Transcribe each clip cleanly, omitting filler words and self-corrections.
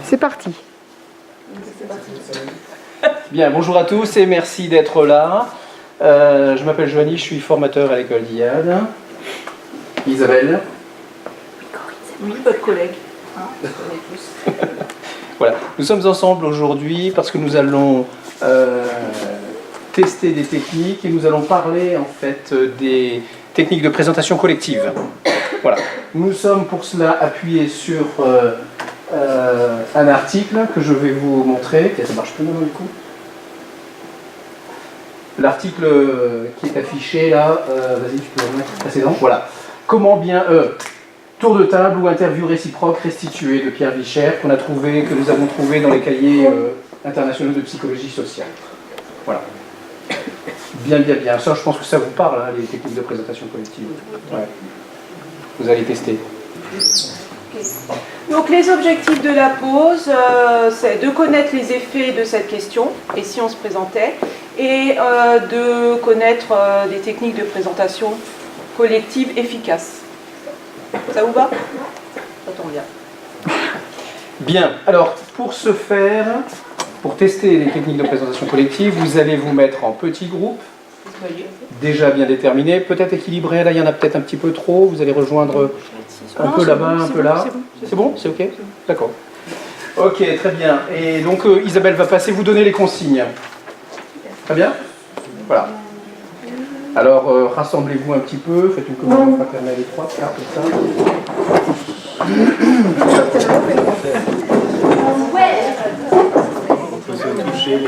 C'est parti. Bien, bonjour à tous et merci d'être là. Je m'appelle Joanie, je suis formateur à l'école d'IAD. Isabelle. Oui, votre collègue. Hein, je connais plus. Voilà, nous sommes ensemble aujourd'hui parce que nous allons tester des techniques et nous allons parler en fait des techniques de présentation collective. Voilà, nous sommes pour cela appuyés sur un article que je vais vous montrer. Ça marche plus maintenant du coup. L'article qui est affiché là, vas-y, tu peux le mettre précédent. Voilà. Comment bien tour de table ou interview réciproque restituée de Pierre Vichère que nous avons trouvé dans les cahiers internationaux de psychologie sociale. Voilà. Bien. Ça, je pense que ça vous parle, hein, les techniques de présentation collective. Ouais. Vous allez tester. Donc les objectifs de la pause, c'est de connaître les effets de cette question, et si on se présentait, et de connaître des techniques de présentation collective efficaces. Ça vous va? Ça tombe bien. Bien, alors pour ce faire, pour tester les techniques de présentation collective, vous allez vous mettre en petits groupes, déjà bien déterminés, peut-être équilibrés, là il y en a peut-être un petit peu trop, vous allez rejoindre un peu là-bas, un peu là. C'est bon? C'est ok? D'accord. Ok, très bien. Et donc Isabelle va passer vous donner les consignes. Très bien? Voilà. Alors rassemblez-vous un petit peu, faites une communion fraternelle étroite, là, comme ça. On peut se toucher les...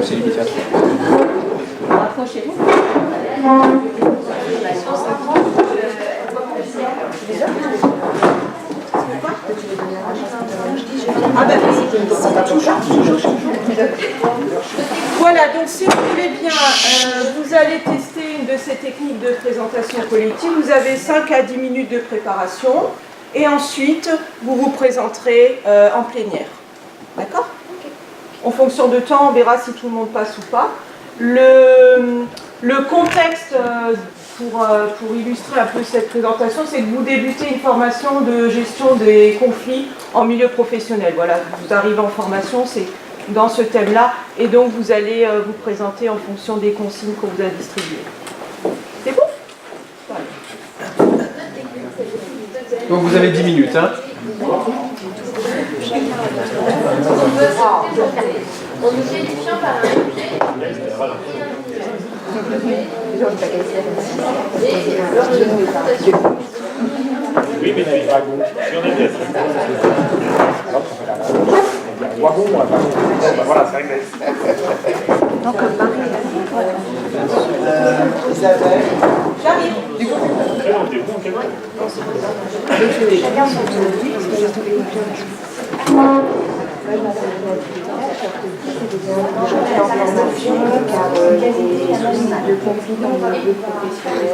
C'est limité à 3. Rapprochez-vous. Ah ben voilà, donc si vous voulez bien, vous allez tester une de ces techniques de présentation collective. Vous avez 5 à 10 minutes de préparation et ensuite vous vous présenterez en plénière. D'accord? En fonction de temps, on verra si tout le monde passe ou pas. Le contexte pour illustrer un peu cette présentation, c'est que vous débutez une formation de gestion des conflits en milieu professionnel. Voilà, vous arrivez en formation, c'est dans ce thème-là, et donc vous allez vous présenter en fonction des consignes qu'on vous a distribuées. C'est bon? Voilà. Donc vous avez 10 minutes, hein? En nous qualifiant par un objet. Oui, mais c'est wagon. Si on est bien, wagon, voilà, c'est réglé. Donc, Marie, Isabelle. J'arrive. On était bon, quel chacun son tour. Parce que j'ai tous les de conflit dans le milieu professionnel.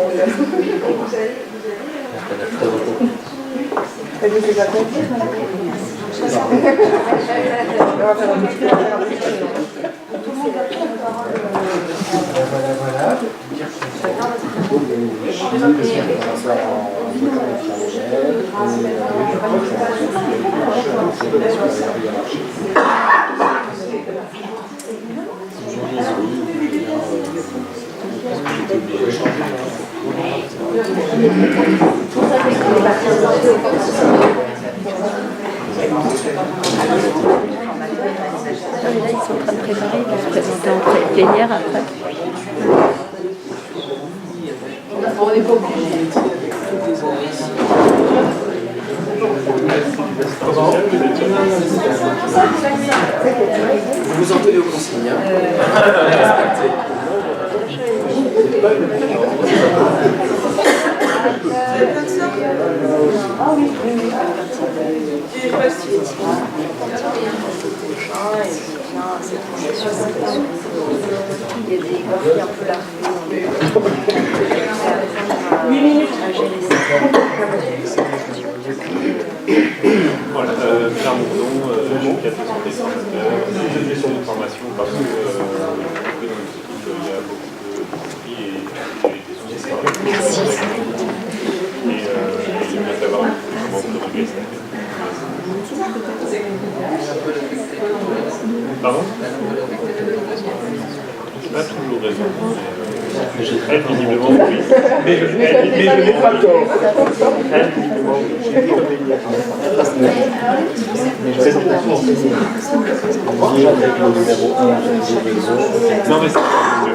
Là, ils sont en train de préparer, ils vont se présenter en plénière après. On n'est pas obligé. Vous vous en tenez aux consignes. Ah oui. C'est facile. Il y a des conflits un peu là. 8 minutes. Voilà, Clermont, je suis cadre de santé formateur. J'ai fait une formation parce que dans notre équipe, il y a beaucoup de conflits et j'ai été sous-assistant. Merci. Et il est bien d'avoir comment protéger ça. Pardon? Pas toujours raison. Elle, visiblement, oui. Mais je n'ai pas tort. Elle, visiblement, oui. J'ai dit comme il y a. Mais je présente la source. Avec le numéro 1, non, mais c'est pas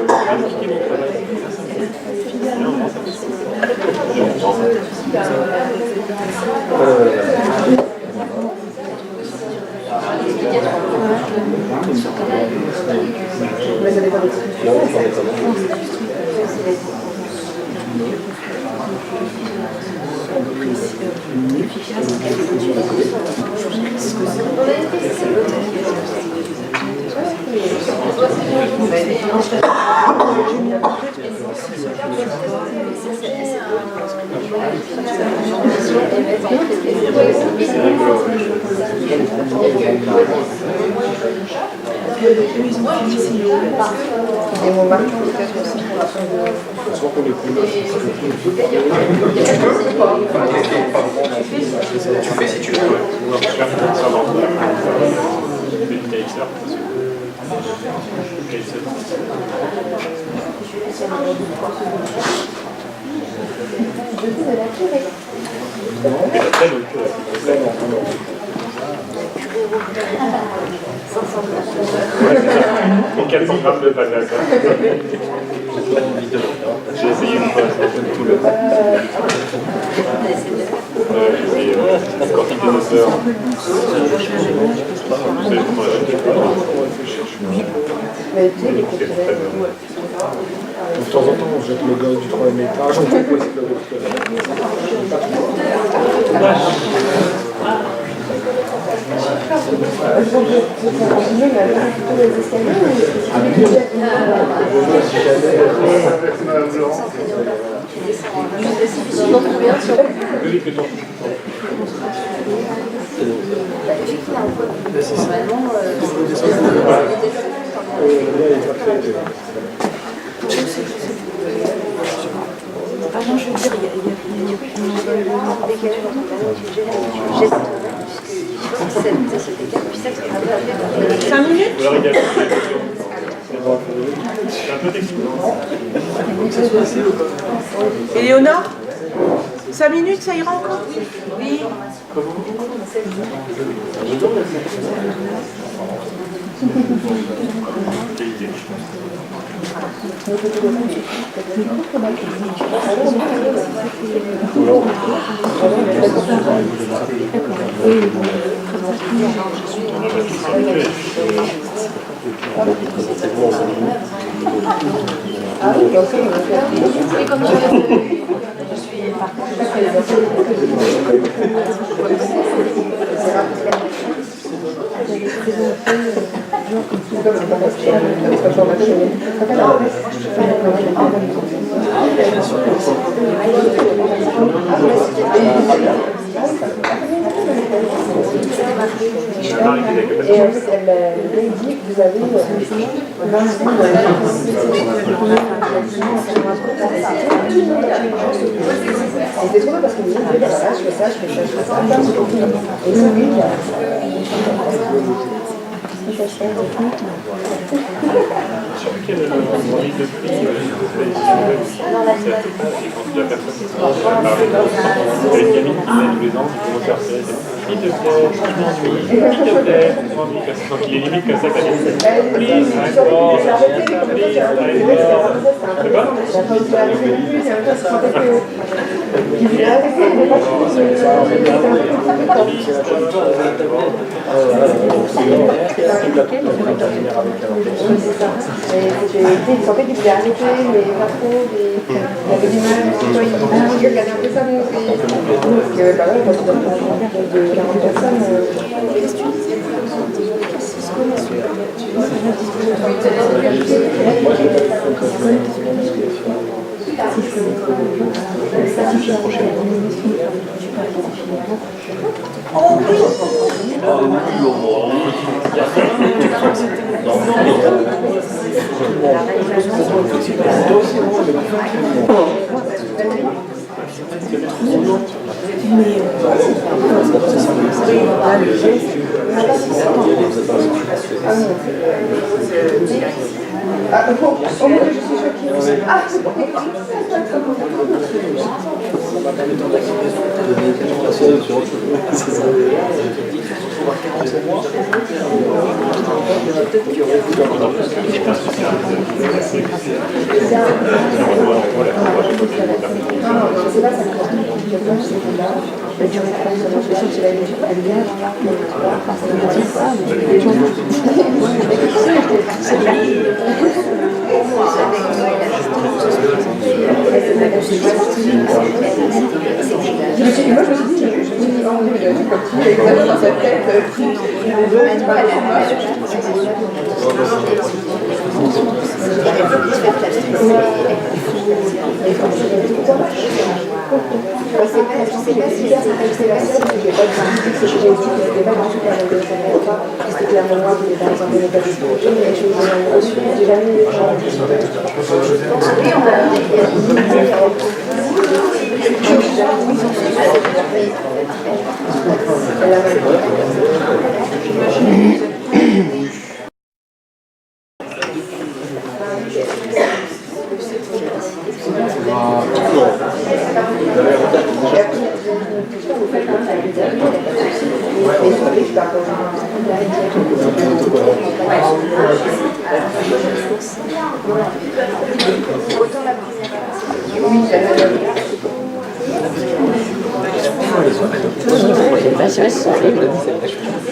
je vais expliquer mon travail. Tu fais si tu veux. Pour 400 grammes de pâte à ça. J'ai essayé une fois, ça donne tout le j'ai quantité de sœurs. De temps en temps, on jette le gars du 3e étage, on peut pas Pardon, je veux dire, il y a plus 5 minutes? C'est un peu technique. Éléonore, 5 minutes, ça ira encore? Oui. Et elle dit que vous avez c'est trop parce que vous dites, je fais ça, je fais ça, je fais ça, je fais ça. Et oui, Quelle est l'envie de prix quand la personne qui commence à parler avec une gamine qui naît tous les ans, qui commence à faire s'il te plaît, je m'ennuie, s'il te plaît, je m'ennuie, quand il est limite comme ça, t'as dit please, I'm bored, please, I'm bored. C'est quoi? Il sentait qu'il voulait arrêter, mais pas trop. Il avait du mal, il regardait un peu ça monter. Donc, bah ouais, moi, je dois faire de 40 personnes.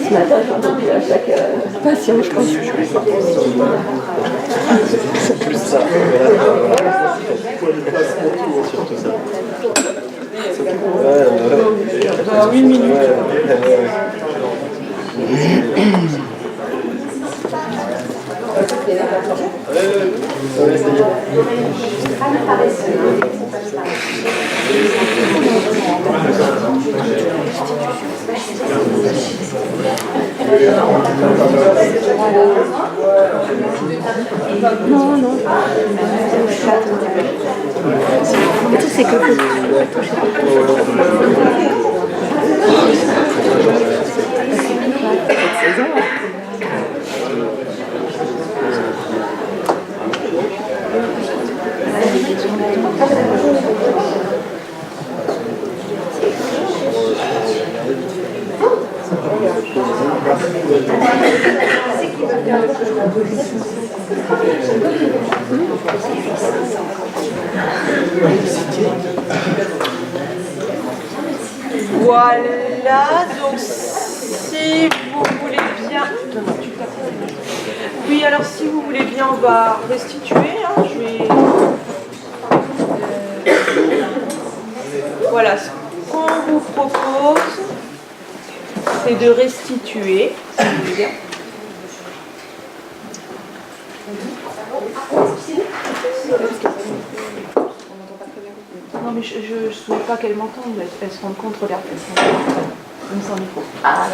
Ce matin, j'ai entendu à chaque patient, je pense. Plus ça. Surtout ça. Dans 8 minutes. Non, non. Le truc, c'est que Voilà, donc si vous voulez bien... Oui, alors si vous voulez bien, on va restituer. Hein, je vais... Voilà, ce qu'on vous propose, c'est de restituer. Si vous voulez bien. Non, mais je ne souhaite pas qu'elle m'entende, elle se rende compte, regarde, elle se rend compte. Même sans micro. Ah,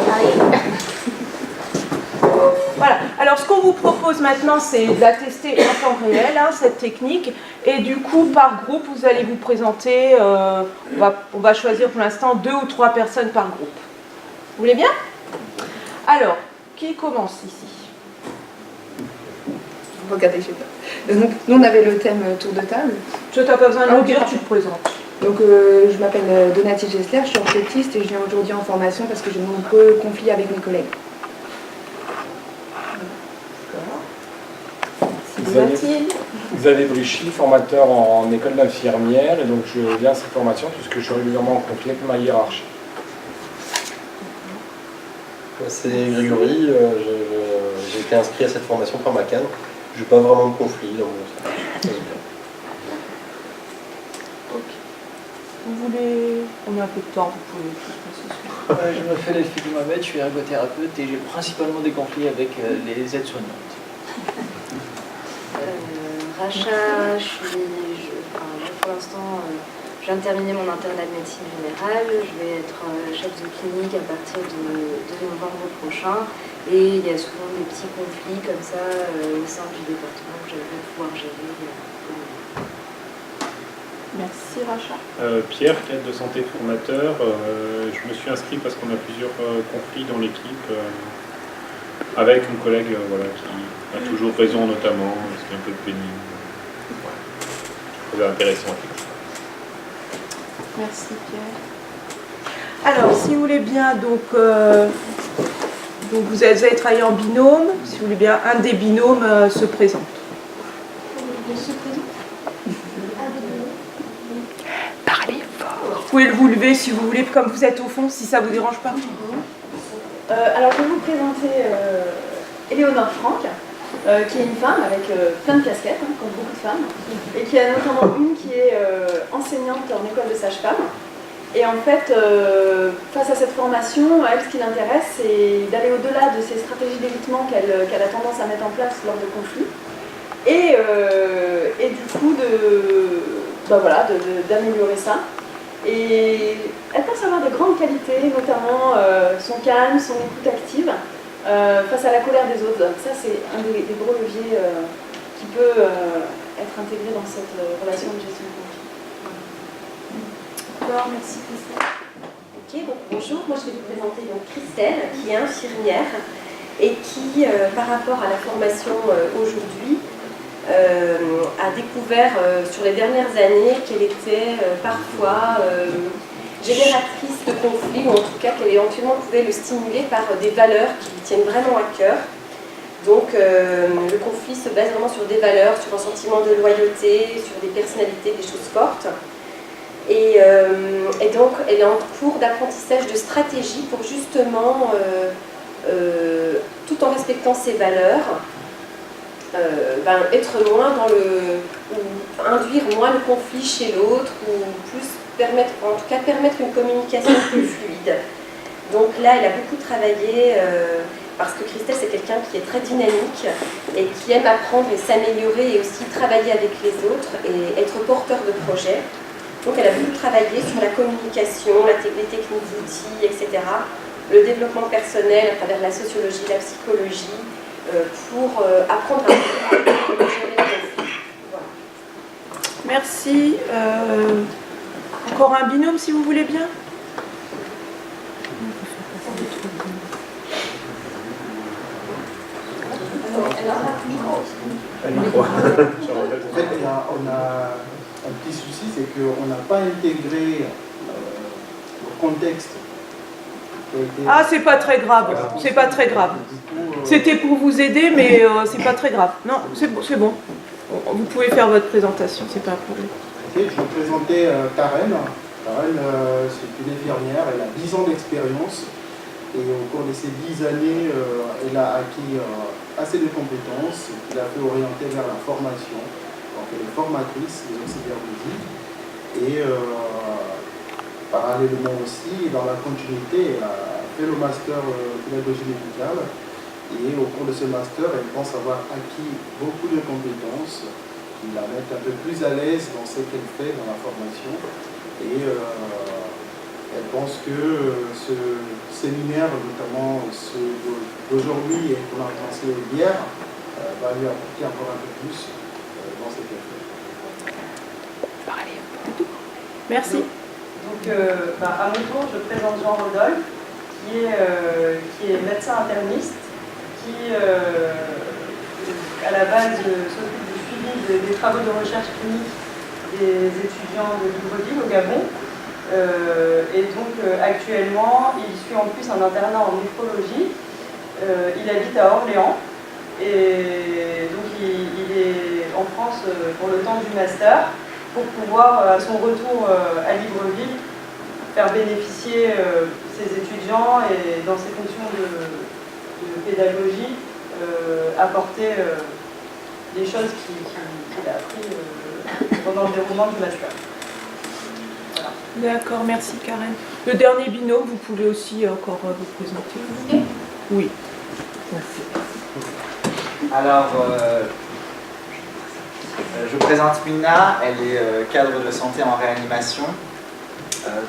Voilà, alors ce qu'on vous propose maintenant, c'est de la tester en temps réel, hein, cette technique. Et du coup, par groupe, vous allez vous présenter, on va choisir pour l'instant 2 ou 3 personnes par groupe. Vous voulez bien? Alors, qui commence ici? regardez, je sais pas. Donc, nous, on avait le thème tour de table. Tu n'as pas besoin de Ah, le ok, dire, parfait. tu te présentes. Donc, je m'appelle Donatie Gessler, je suis orthophoniste et je viens aujourd'hui en formation parce que j'ai de nombreux conflits avec mes collègues. Xavier Brichy, formateur en école d'infirmière, et donc je viens à cette formation puisque je suis régulièrement en conflit avec ma hiérarchie. C'est Grégory, j'ai été inscrit à cette formation par ma canne. Je n'ai pas vraiment de conflit dans mon stage. Vous voulez... On a un peu de temps, vous pouvez tout passer. Je m'appelle Elfie Mohamed, je suis ergothérapeute et j'ai principalement des conflits avec les aides-soignantes. Racha, pour l'instant, viens de terminer mon internat de médecine générale, je vais être chef de clinique à partir de novembre prochain. Et il y a souvent des petits conflits comme ça au sein du département que j'aimerais pouvoir gérer. Merci Racha. Pierre, cadre de santé formateur, je me suis inscrit parce qu'on a plusieurs conflits dans l'équipe avec une collègue voilà, qui a toujours raison notamment, ce qui est un peu pénible. Voilà. Je trouvais intéressant. Merci Pierre. Alors, si vous voulez bien, donc vous allez travailler en binôme. Si vous voulez bien, un des binômes se présente. Parlez fort. Vous pouvez vous lever si vous voulez, comme vous êtes au fond, si ça ne vous dérange pas. Alors, je vais vous présenter Éléonore Franck, qui est une femme avec plein de casquettes, comme beaucoup de femmes, et qui a notamment une qui est enseignante en école de sage-femme. Et en fait, face à cette formation, elle, ce qui l'intéresse, c'est d'aller au-delà de ces stratégies d'évitement qu'elle a tendance à mettre en place lors de conflits, et du coup d'améliorer ça. Et elle pense avoir de grandes qualités, notamment son calme, son écoute active, face à la colère des autres. Donc ça, c'est un des gros leviers qui peut être intégré dans cette relation de gestion de conflit. Merci Christelle. Ok, donc bonjour, moi je vais vous présenter donc Christelle, qui est infirmière et qui, par rapport à la formation aujourd'hui, a découvert sur les dernières années qu'elle était parfois génératrice de conflits, ou en tout cas qu'elle éventuellement pouvait le stimuler par des valeurs qui lui tiennent vraiment à cœur. Donc le conflit se base vraiment sur des valeurs, sur un sentiment de loyauté, sur des personnalités, des choses fortes. Et donc, elle est en cours d'apprentissage de stratégie pour justement, tout en respectant ses valeurs, être moins dans ou induire moins le conflit chez l'autre, ou plus permettre une communication plus fluide. Donc là, elle a beaucoup travaillé, parce que Christelle, c'est quelqu'un qui est très dynamique et qui aime apprendre et s'améliorer, et aussi travailler avec les autres et être porteur de projets. Donc elle a beaucoup travaillé sur la communication, les techniques d'outils, etc. Le développement personnel à travers la sociologie, la psychologie, pour apprendre à gérer les conflits. Voilà. Merci. Encore un binôme si vous voulez bien. En fait, on a un petit souci, c'est qu'on n'a pas intégré le contexte. Ah, c'est pas très grave, c'est pas très grave. C'était pour vous aider, mais c'est pas très grave. Non, c'est bon. Vous pouvez faire votre présentation, c'est pas un problème. Okay, je vais vous présenter Karen. Karen, c'est une infirmière, elle a 10 ans d'expérience. Et au cours de ces 10 années, elle a acquis assez de compétences qui l'a fait orienter vers la formation. Donc elle est formatrice des auxiliaires de vie. Et parallèlement aussi, dans la continuité, elle a fait le master pédagogie médicale. Et au cours de ce master, elle pense avoir acquis beaucoup de compétences qui la mettent un peu plus à l'aise dans ce qu'elle fait dans la formation. Et elle pense que ce séminaire, notamment ceux d'aujourd'hui et qu'on a commencé hier, va lui apporter encore un peu plus dans ce qu'elle fait. Merci. Donc, à mon tour, je présente Jean Rodolphe, qui est médecin interniste, qui, à la base, s'occupe du suivi des travaux de recherche clinique des étudiants de Libreville au Gabon. Et donc actuellement, il suit en plus un internat en néphrologie. Il habite à Orléans et donc il est en France pour le temps du master pour pouvoir, à son retour à Libreville, faire bénéficier ses étudiants et dans ses fonctions de pédagogie, apporter des choses qu'il a appris pendant le déroulement du master. D'accord, merci Karen. Le dernier binôme, vous pouvez aussi encore vous présenter. Oui. Merci. Alors, Je vous présente Mina, elle est cadre de santé en réanimation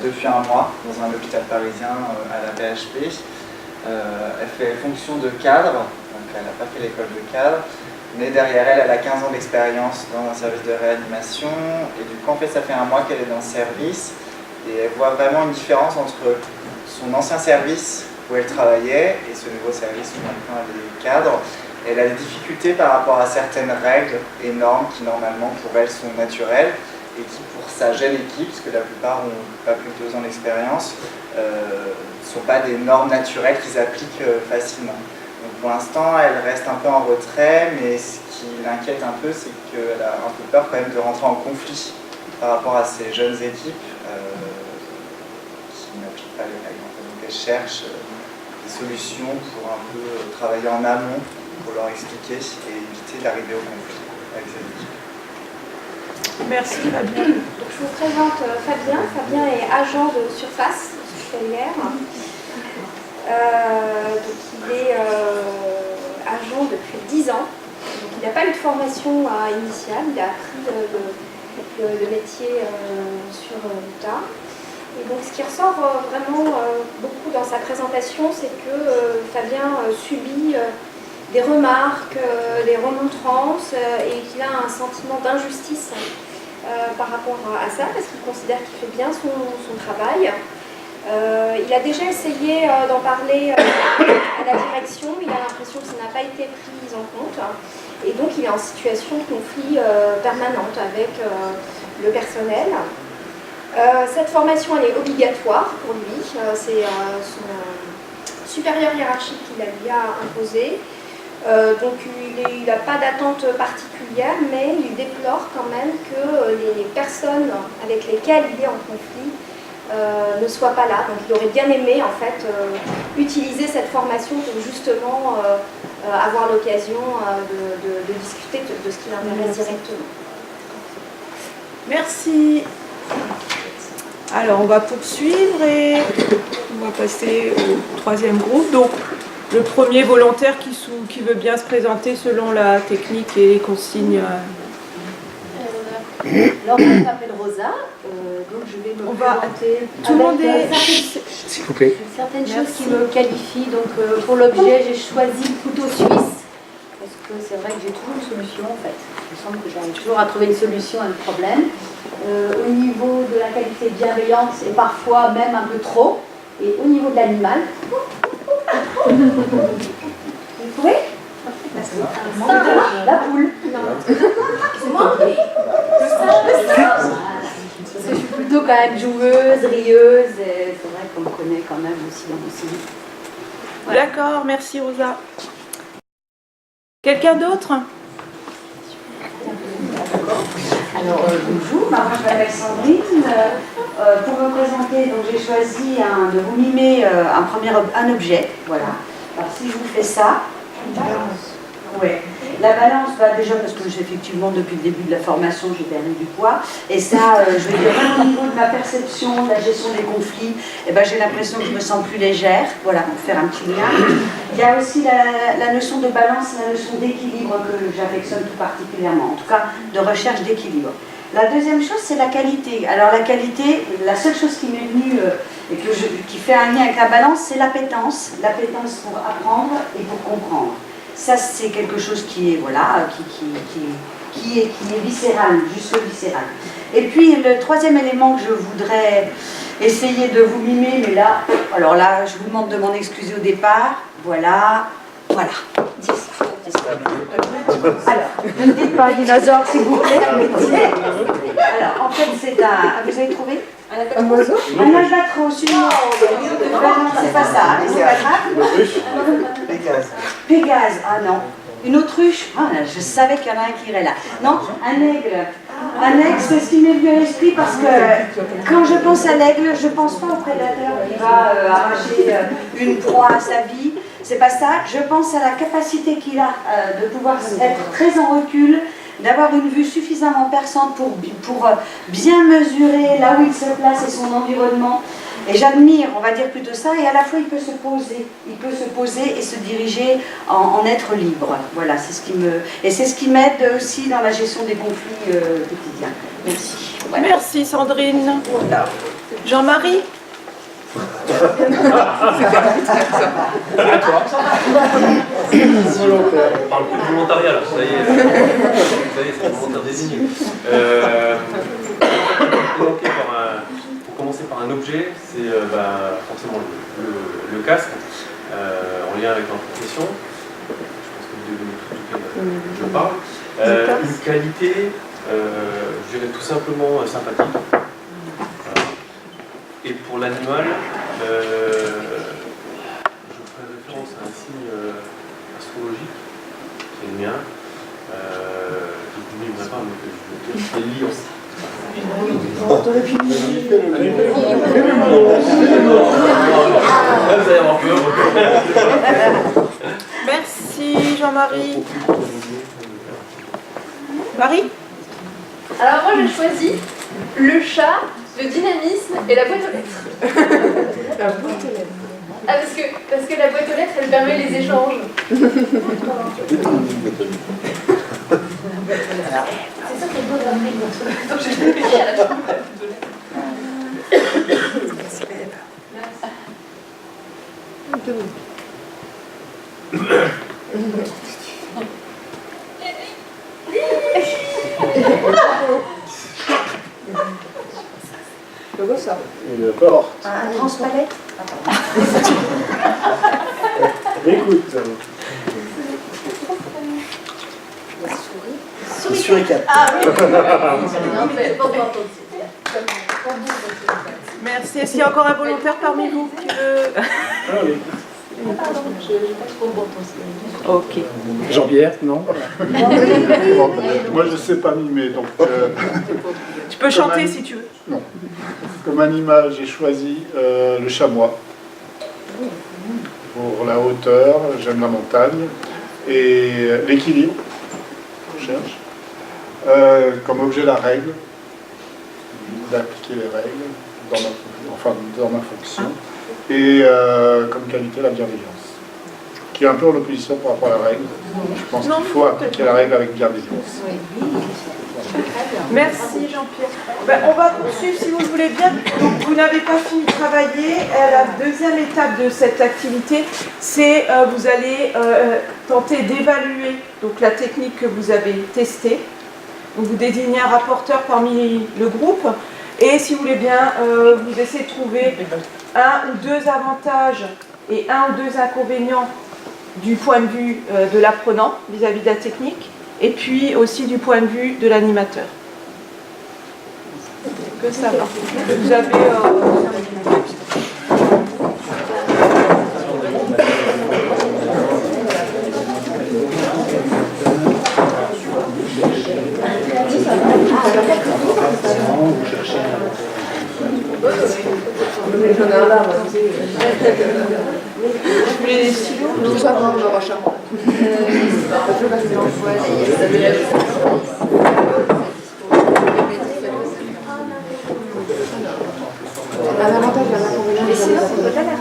depuis un mois dans un hôpital parisien à la PHP. Elle fait fonction de cadre, donc elle n'a pas fait l'école de cadre, mais derrière elle, elle a 15 ans d'expérience dans un service de réanimation, et du coup en fait ça fait un mois qu'elle est dans le service, et elle voit vraiment une différence entre son ancien service où elle travaillait et ce nouveau service où maintenant elle est cadre. Elle a des difficultés par rapport à certaines règles et normes qui normalement pour elle sont naturelles et qui pour sa jeune équipe, parce que la plupart ont pas plus de 2 ans d'expérience, ne sont pas des normes naturelles qu'ils appliquent facilement. Donc pour l'instant elle reste un peu en retrait, mais ce qui l'inquiète un peu c'est qu'elle a un peu peur quand même de rentrer en conflit par rapport à ces jeunes équipes qui n'appliquent pas les règles. Donc elle cherche des solutions pour un peu travailler en amont pour leur expliquer et éviter d'arriver au conflit avec ces équipes. Merci Fabien. Je vous présente Fabien. Fabien est agent de surface hospitalière. Donc il est agent depuis 10 ans. Donc il n'a pas eu de formation initiale, il a appris le métier sur le tas. Et donc ce qui ressort vraiment beaucoup dans sa présentation, c'est que Fabien subit des remarques, des remontrances et qu'il a un sentiment d'injustice par rapport à ça, parce qu'il considère qu'il fait bien son travail. Il a déjà essayé d'en parler à la direction, il a l'impression que ça n'a pas été pris en compte. Et donc il est en situation de conflit permanente avec le personnel. Cette formation elle est obligatoire pour lui, c'est son supérieur hiérarchique qui la lui a imposée. Donc il n'a pas d'attente particulière, mais il déplore quand même que les personnes avec lesquelles il est en conflit ne soient pas là. Donc il aurait bien aimé en fait utiliser cette formation pour justement avoir l'occasion de discuter de ce qui l'intéresse directement. Merci. Alors on va poursuivre et on va passer au troisième groupe. Donc le premier volontaire qui veut bien se présenter selon la technique et les consignes. Alors, je m'appelle Rosa, donc je vais me présenter. Tout le monde est... S'il vous plaît. Certaines choses qui me qualifient. Donc, pour l'objet, j'ai choisi le couteau suisse, parce que c'est vrai que j'ai toujours une solution en fait. Il me semble que j'arrive toujours à trouver une solution à un problème. Au niveau de la qualité de bienveillance, et parfois même un peu trop. Et au niveau de l'animal, vous trouvez? La poule. C'est moi. Parce que je suis plutôt quand même joueuse, rieuse, et c'est vrai qu'on me connaît quand même aussi dans mon CV. Voilà. D'accord, merci Rosa. Quelqu'un d'autre? Alors bonjour, moi je m'appelle Sandrine. Pour me présenter, donc j'ai choisi de vous mimer un objet. Voilà. Alors si je vous fais ça, ouais. La balance, déjà parce que effectivement depuis le début de la formation j'ai perdu du poids, et ça je veux dire au niveau de ma perception de la gestion des conflits, j'ai l'impression que je me sens plus légère, voilà, pour faire un petit lien. Il y a aussi la notion de balance, la notion d'équilibre que j'affectionne tout particulièrement, en tout cas de recherche d'équilibre. La deuxième chose, c'est la qualité. Alors la qualité, la seule chose qui m'est venue et qui fait un lien avec la balance, c'est l'appétence pour apprendre et pour comprendre. Ça, c'est quelque chose qui est, voilà, qui est viscéral, juste viscéral. Et puis, le troisième élément que je voudrais essayer de vous mimer, mais là, alors là, je vous demande de m'en excuser au départ. Voilà. Alors, ne dites pas dinosaure, s'il vous plaît. Alors, en fait, c'est un... Vous avez trouvé un oiseau? Un albatros, suivant. Non, c'est pas ça, c'est pas grave. Pégase, ah non. Une autruche, ah, je savais qu'il y en a un qui irait là. Non, un aigle. Un aigle, c'est ce qui m'est venu à l'esprit parce que quand je pense à l'aigle, je ne pense pas au prédateur qui va arracher une proie à sa vie. C'est pas ça. Je pense à la capacité qu'il a de pouvoir être très en recul, d'avoir une vue suffisamment perçante pour bien mesurer là où il se place et son environnement. Et j'admire, on va dire plutôt ça, et à la fois il peut se poser et se diriger en être libre. Voilà, c'est ce qui me... Et c'est ce qui m'aide aussi dans la gestion des conflits quotidiens. Merci. Voilà. Merci Sandrine. Voilà. Jean-Marie. On parle plus de volontariat là, ça y est, c'est le volontaire désigné. Pour commencer par un objet, c'est forcément le casque, en lien avec ma profession. Je pense que vous devez me tout je parle. Une qualité, je dirais tout simplement sympathique. Voilà. Et pour l'animal, je ferai référence à un signe astrologique, qui est le mien. Je ne vous livrerai pas, mais je vais le lire. Merci Jean-Marie. Marie? Alors moi j'ai choisi le chat, le dynamisme et la boîte aux lettres. La boîte aux lettres. Ah parce que la boîte aux lettres elle permet les échanges. C'est sûr qu'elle doit ramener donc je l'ai mis à la chambre. Je vois ça. Une porte. Un transpalette. Écoute. Souris 4. Ah oui. Merci. Est-ce qu'il y a encore un volontaire parmi vous qui veut... Ok. Jean-Pierre, non? Moi je ne sais pas mimer, donc... Tu peux chanter si tu veux. Non. Comme animal, j'ai choisi le chamois. Pour la hauteur, j'aime la montagne. Et l'équilibre, je cherche. Comme objet, la règle. D'appliquer les règles dans ma fonction. Et comme qualité, la bienveillance. Qui est un peu en opposition par rapport à la règle. Je pense qu'il faut appliquer la règle avec bienveillance. Merci Jean-Pierre. On va poursuivre si vous le voulez bien. Donc, vous n'avez pas fini de travailler. La deuxième étape de cette activité, c'est vous allez tenter d'évaluer donc la technique que vous avez testée. Donc, vous désignez un rapporteur parmi le groupe. Et si vous voulez bien, vous essayez de trouver un ou deux avantages et un ou deux inconvénients du point de vue de l'apprenant vis-à-vis de la technique, et puis aussi du point de vue de l'animateur. Que ça va. Vous avez... J'en ai un là, moi. Vous voulez des stylos? Tout ça, non, on aura ça. Un avantage, un inconvénient. Mais sinon, on peut pas la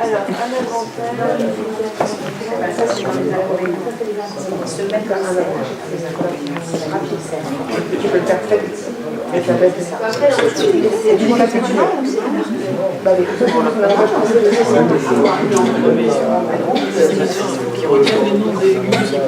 alors, un inventaire, ça c'est dans les inconvénients. Se mettre dans un avantage, tu peux le faire très vite. Mais ça va être ça. Après, c'est du monde aussi. Bah, les autres, on a qui retiennent les noms des musiques.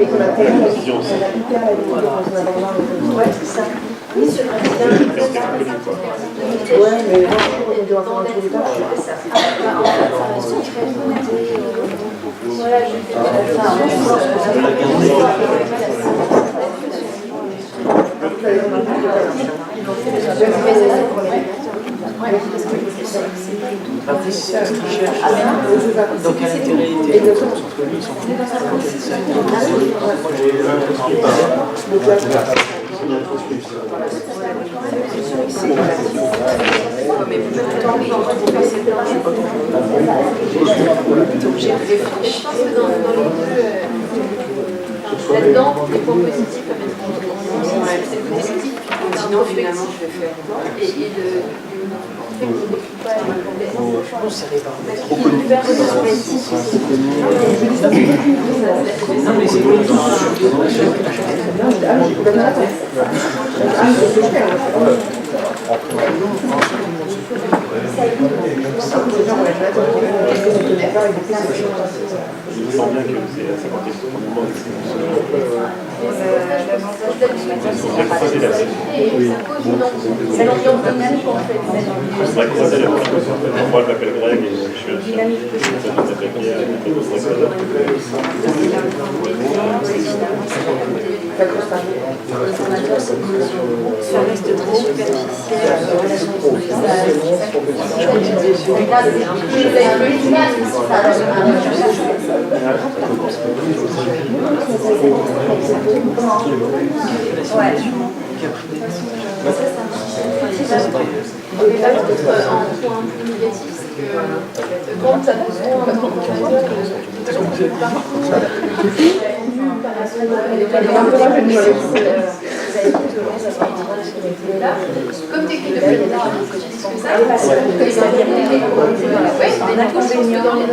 Et qu'on a fait hyper la vidéo dans un abandon. Ouais, c'est ça. Oui, sur le quoi. Ouais, mais moi, on doit faire un tour de table. Voilà, je Après, c'est ce qu'ils cherchent. Dans quel intérêt était le entre lui, ils sont fous. Moi, j'ai Je pense que dans les deux, là-dedans, les points positifs peuvent être c'est le côté négatif, sinon finalement je vais faire. Et le fait qu'on ne décrit pas complètement. je pense que ça dépend. Non, mais c'est Je sens bien que c'est assez contesté au moment de C'est l'ambiance dynamique en fait. c'est vrai que ça, c'est la première chose. Moi, je m'appelle Greg et je suis un chien. Ça reste très superficiel. Et là, peut-être un point plus négatif, c'est que quand ça nous comme technique de présentation, on utilise que ça, parce que les inconvénients dans les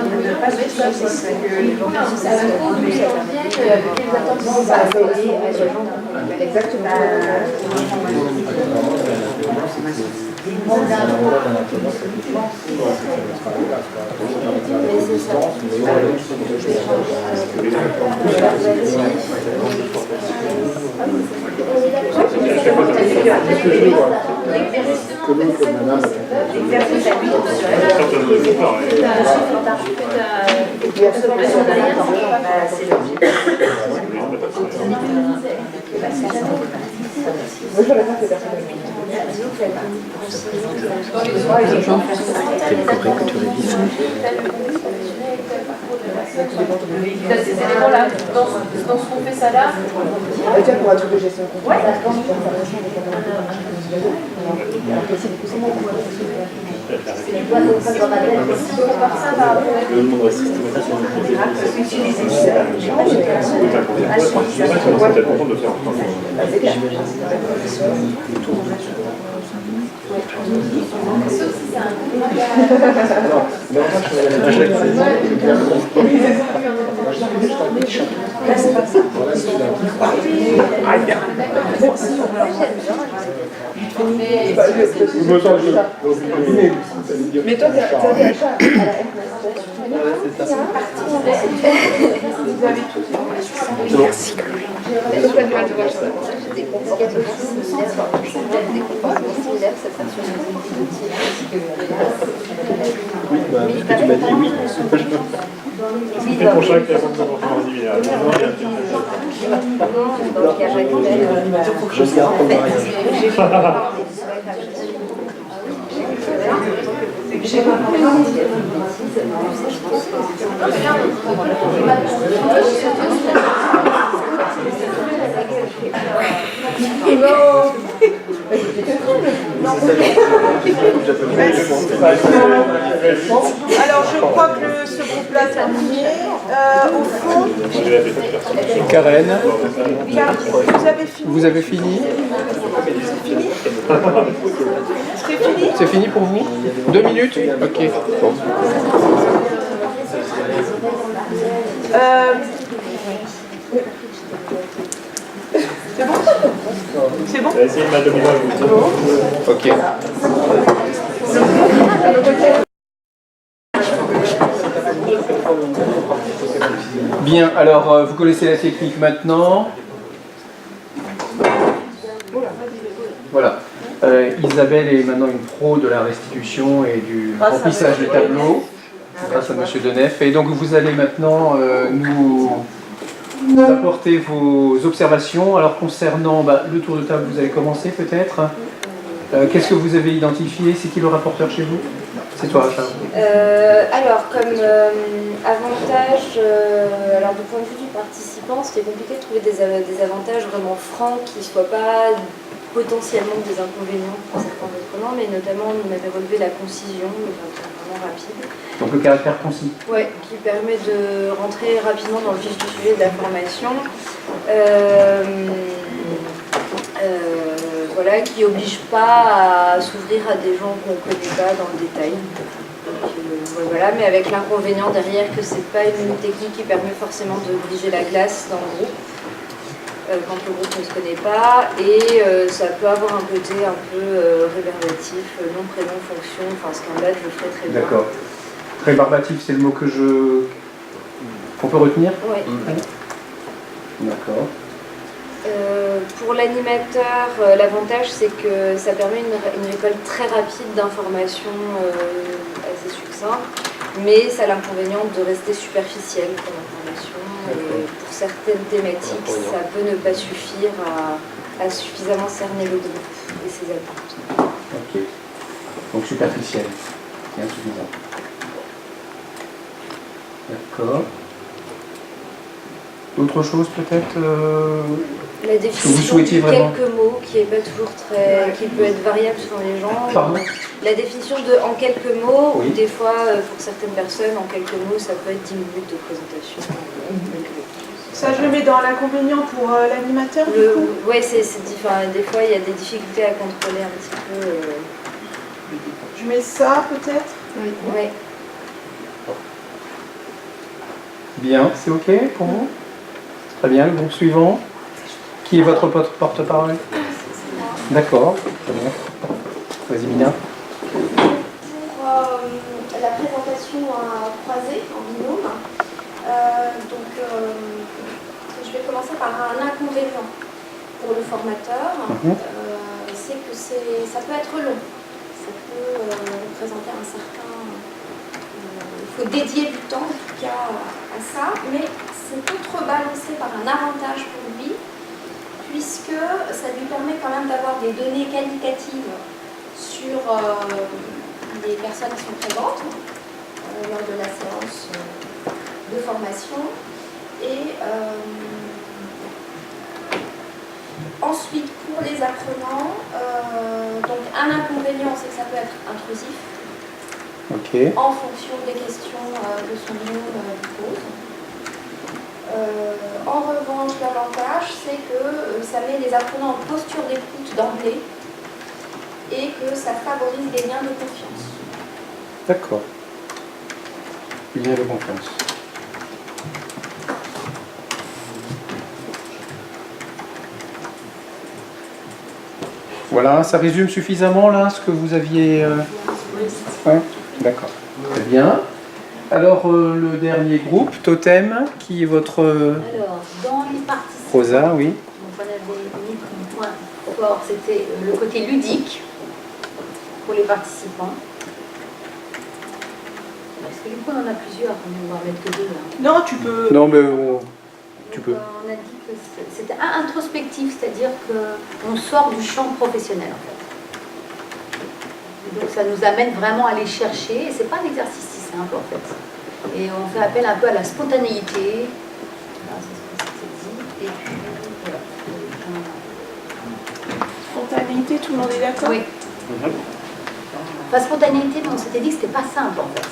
ces éléments-là, dans ce qu'on fait ça là. Tiens, pour un truc de gestion de compte. Le monde reste systématique sur le projet. C'est peut-être content de le faire en France. Sauf si c'est un Mais toi, t'as des achats à la Vous avez tout. Merci. Oui, bah, parce que tu m'as dit oui. C'était pour chaque personne de mon individuel. Je garde ton mariage. Alors je crois que ce groupe-là est terminé. Au fond, Karen, vous avez fini. vous avez fini? C'est fini. C'est fini pour vous? 2 minutes? Ok. Bon. C'est bon? C'est bon? On va essayer de m'adopter. Ok. Bien, alors vous connaissez la technique maintenant. Voilà. Isabelle est maintenant une pro de la restitution et du Grâce à remplissage de Monsieur tableaux, grâce à Monsieur Denef. Et donc vous allez maintenant nous apporter vos observations. Alors concernant le tour de table, vous allez commencer peut-être. Qu'est-ce que vous avez identifié? C'est qui le rapporteur chez vous? C'est toi, Rachel. Alors, comme avantage, alors du point de vue du participant, c'était compliqué de trouver des avantages vraiment francs qui ne soient pas potentiellement des inconvénients pour certains apprenants, mais notamment on avait relevé la concision, vraiment rapide. Donc le caractère concis. Oui, qui permet de rentrer rapidement dans le vif du sujet de la formation. Voilà, qui n'oblige pas à s'ouvrir à des gens qu'on ne connaît pas dans le détail. Donc, voilà, mais avec l'inconvénient derrière que c'est pas une technique qui permet forcément de briser la glace dans le groupe, quand le groupe ne se connaît pas, et ça peut avoir un côté un peu réverbatif, nom, prénom, fonction, enfin ce qu'un badge le ferait très bien. D'accord. Rébarbatif, c'est le mot qu'on peut retenir? Oui. D'accord. Pour l'animateur, l'avantage c'est que ça permet une récolte très rapide d'informations assez succinctes, mais ça a l'inconvénient de rester superficiel comme information. Et pour certaines thématiques, ça peut ne pas suffire à suffisamment cerner le groupe et ses attentes. Ok. Donc superficiel, c'est insuffisant. D'accord. Autre chose peut-être La vous définition souhaitiez de vraiment quelques mots qui est pas toujours très, qui peut être variable selon les gens. Pardon. La définition de en quelques mots, Oui. ou des fois pour certaines personnes en quelques mots ça peut être 10 minutes de présentation. Ça, je le mets dans l'inconvénient pour l'animateur, du coup. Oui, des fois il y a des difficultés à contrôler un petit peu. Je mets ça peut-être. Oui. Ouais. Bien, c'est ok pour vous? Très bien, le groupe suivant. Qui est votre porte-parole? D'accord, très bien. Vas-y, Mina. Pour la présentation à croisée, en binôme, je vais commencer par un inconvénient pour le formateur. C'est que ça peut être long. Ça peut représenter un certain... il faut dédier du temps, en tout cas, à ça, mais c'est contrebalancé par un avantage pour lui, puisque ça lui permet quand même d'avoir des données qualitatives sur les personnes qui sont présentes lors de la séance de formation. Et ensuite, pour les apprenants, donc un inconvénient, c'est que ça peut être intrusif. Ok. En fonction des questions que son binôme lui pose. En revanche, l'avantage, c'est que ça met les apprenants en posture d'écoute d'emblée et que ça favorise des liens de confiance. D'accord. Lien de confiance. Voilà, ça résume suffisamment là ce que vous aviez... Ouais, d'accord. Très bien. Alors, le dernier groupe, Totem, qui est votre... Alors, dans les participants, Rosa, oui. donc on avait mis comme point fort, c'était le côté ludique pour les participants. Parce que du coup, on en a plusieurs, on va en mettre que deux là. Non, tu peux... Non, mais tu peux. On a dit que c'était introspectif, c'est-à-dire qu'on sort du champ professionnel en fait. Et donc ça nous amène vraiment à aller chercher, et c'est pas un exercice si simple en fait. Et on fait appel un peu à la spontanéité. Voilà, c'est ce que c'est dit. Et puis voilà. Spontanéité, tout le monde est d'accord? Oui. Enfin, spontanéité, mais on s'était dit que c'était pas simple en fait.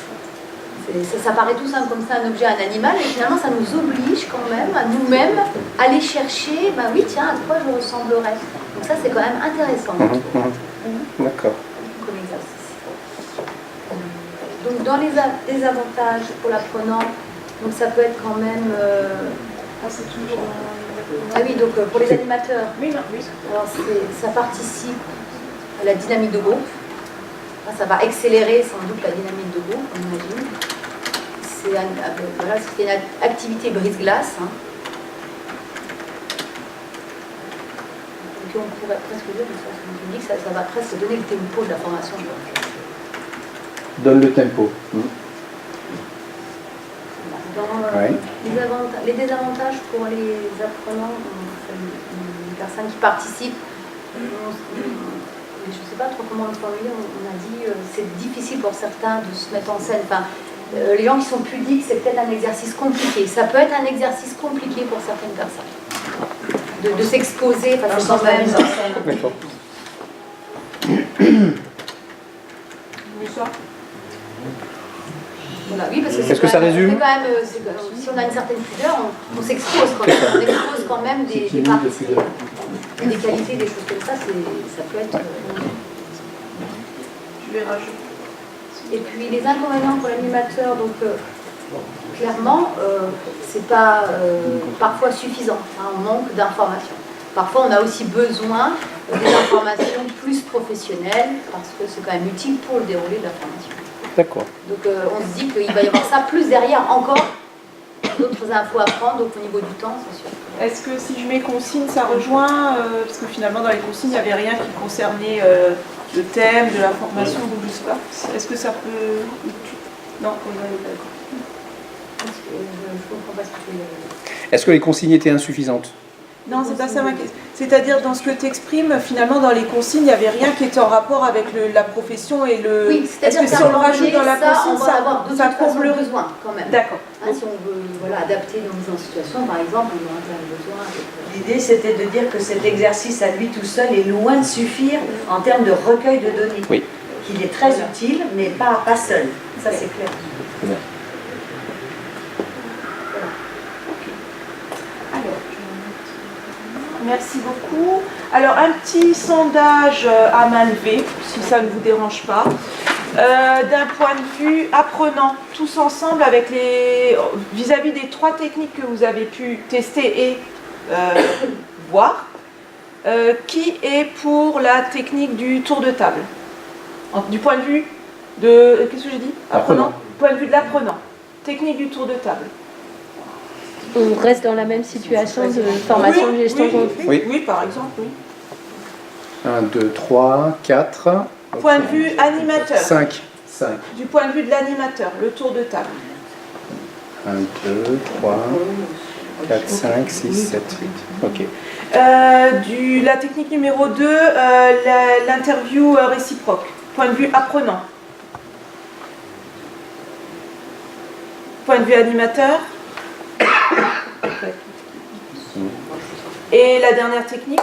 Ça paraît tout simple comme ça, un objet, un animal, et finalement ça nous oblige quand même à nous-mêmes aller chercher, ben oui, tiens, à quoi je ressemblerais. Donc ça c'est quand même intéressant. D'accord. Comme exercice. Donc dans les désavantages pour l'apprenant, donc ça peut être quand même... c'est toujours... Ah oui, donc pour les animateurs, oui, non, oui. Alors ça participe à la dynamique de groupe. Ça va accélérer sans doute la dynamique de groupe, on imagine. C'est une activité brise-glace. Hein. Donc qu'on pourrait presque dire, de façon publique, ça va presque donner le tempo de la formation. Donne le tempo. Les désavantages pour les apprenants, les personnes qui participent, je ne sais pas trop comment le formuler, on a dit c'est difficile pour certains de se mettre en scène. Enfin, les gens qui sont pudiques, c'est peut-être un exercice compliqué. Ça peut être un exercice compliqué pour certaines personnes. De s'exposer, parce que quand même... D'accord. Voilà, oui, parce que est-ce que ça résume quand même, si on a une certaine pudeur, on s'expose quand même. On expose quand même des parties, des qualités, des choses comme ça. Ça peut être... Je vais rajouter. Et puis les inconvénients pour l'animateur, donc clairement, c'est pas parfois suffisant. Hein, on manque d'informations. Parfois, on a aussi besoin des informations plus professionnelles parce que c'est quand même utile pour le déroulé de la formation. D'accord. Donc on se dit qu'il va y avoir ça plus derrière encore, d'autres infos à prendre, donc au niveau du temps, c'est sûr. Est-ce que si je mets consigne, ça rejoint parce que finalement dans les consignes, il n'y avait rien qui concernait le thème de la formation, donc je ne sais pas. Est-ce que ça peut... Non, on n'avait pas d'accord. Je ne comprends pas ce que tu veux dire. Est-ce que les consignes étaient insuffisantes? Non, c'est pas ça ma question. C'est-à-dire, dans ce que tu exprimes, finalement, dans les consignes, il n'y avait rien qui était en rapport avec la profession et le... Oui, c'est-à-dire que si on le rajoute dans la consigne, on va avoir de toute façon le besoin, quand même. D'accord. Hein, si on veut adapter nos mises en situation, par exemple, on aura un besoin. L'idée, c'était de dire que cet exercice à lui tout seul est loin de suffire en termes de recueil de données. Oui. Qu'il est très utile, mais pas seul. Ça, c'est clair. Bien. Merci beaucoup. Alors, un petit sondage à main levée, si ça ne vous dérange pas. D'un point de vue apprenant, tous ensemble, avec vis-à-vis des 3 techniques que vous avez pu tester et voir, qui est pour la technique du tour de table? Du point de vue de... Qu'est-ce que j'ai dit? Apprenant. Point de vue de l'apprenant. Technique du tour de table. On reste dans la même situation de formation de gestion conflit. Oui, par exemple, oui. 1, 2, 3, 4. Point de vue animateur. 5. Du point de vue de l'animateur, le tour de table. 1, 2, 3, 4, 5, 6, 7, 8. Ok. La technique numéro 2, l'interview réciproque. Point de vue apprenant. Point de vue animateur. Et la dernière technique,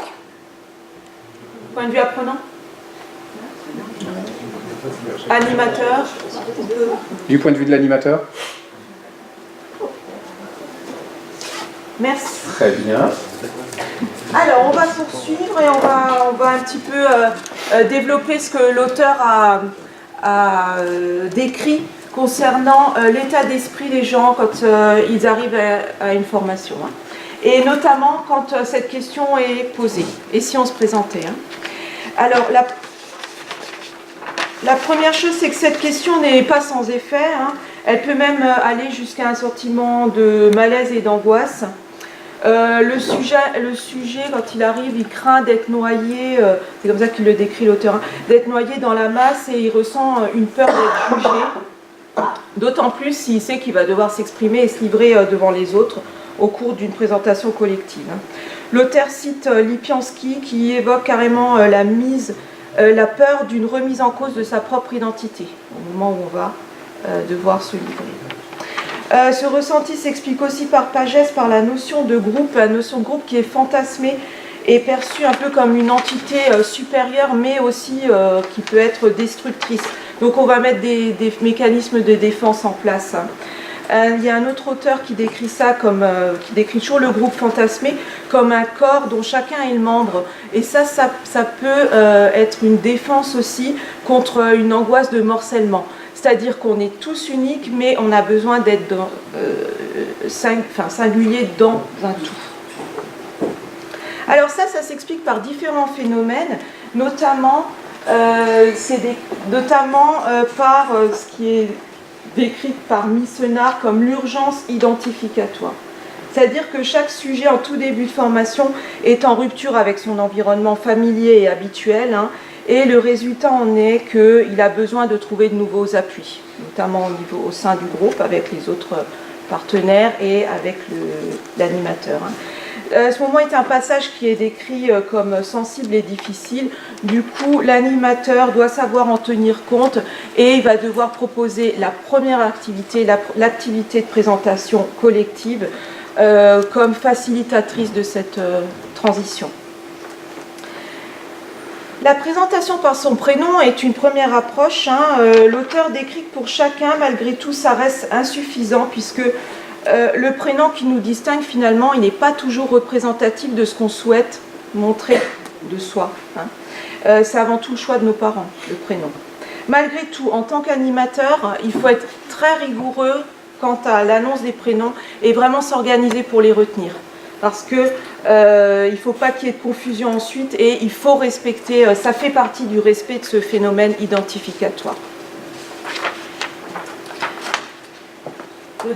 point de vue apprenant, animateur. Du point de vue de l'animateur. Merci. Très bien. Alors, on va poursuivre et on va un petit peu développer ce que l'auteur a décrit concernant l'état d'esprit des gens quand ils arrivent à une formation. Hein. Et notamment quand cette question est posée. Et si on se présentait. Hein. Alors, la première chose, c'est que cette question n'est pas sans effet. Hein. Elle peut même aller jusqu'à un sentiment de malaise et d'angoisse. Le sujet, quand il arrive, il craint d'être noyé, c'est comme ça qu'il le décrit l'auteur, hein, d'être noyé dans la masse et il ressent une peur d'être jugé. D'autant plus s'il sait qu'il va devoir s'exprimer et se livrer devant les autres au cours d'une présentation collective. L'auteur cite Lipiansky qui évoque carrément la peur d'une remise en cause de sa propre identité au moment où on va devoir se livrer. Ce ressenti s'explique aussi par Pagès par la notion de groupe qui est fantasmée et perçue un peu comme une entité supérieure mais aussi qui peut être destructrice. Donc on va mettre des mécanismes de défense en place. Il y a un autre auteur qui décrit ça qui décrit toujours le groupe fantasmé comme un corps dont chacun est le membre. Et ça peut être une défense aussi contre une angoisse de morcellement. C'est-à-dire qu'on est tous uniques, mais on a besoin d'être singulier dans un tout. Alors ça s'explique par différents phénomènes, notamment par ce qui est décrit par Missenard comme l'urgence identificatoire. C'est-à-dire que chaque sujet en tout début de formation est en rupture avec son environnement familier et habituel, hein, et le résultat en est qu'il a besoin de trouver de nouveaux appuis, notamment au sein du groupe, avec les autres partenaires et avec l'animateur. Hein. Ce moment est un passage qui est décrit comme sensible et difficile. Du coup, l'animateur doit savoir en tenir compte et il va devoir proposer la première activité, l'activité de présentation collective, comme facilitatrice de cette transition. La présentation par son prénom est une première approche. Hein. L'auteur décrit que pour chacun, malgré tout, ça reste insuffisant puisque le prénom qui nous distingue, finalement, il n'est pas toujours représentatif de ce qu'on souhaite montrer de soi. Hein. C'est avant tout le choix de nos parents, le prénom. Malgré tout, en tant qu'animateur, il faut être très rigoureux quant à l'annonce des prénoms et vraiment s'organiser pour les retenir. Parce que il ne faut pas qu'il y ait de confusion ensuite et il faut respecter, ça fait partie du respect de ce phénomène identificatoire. Le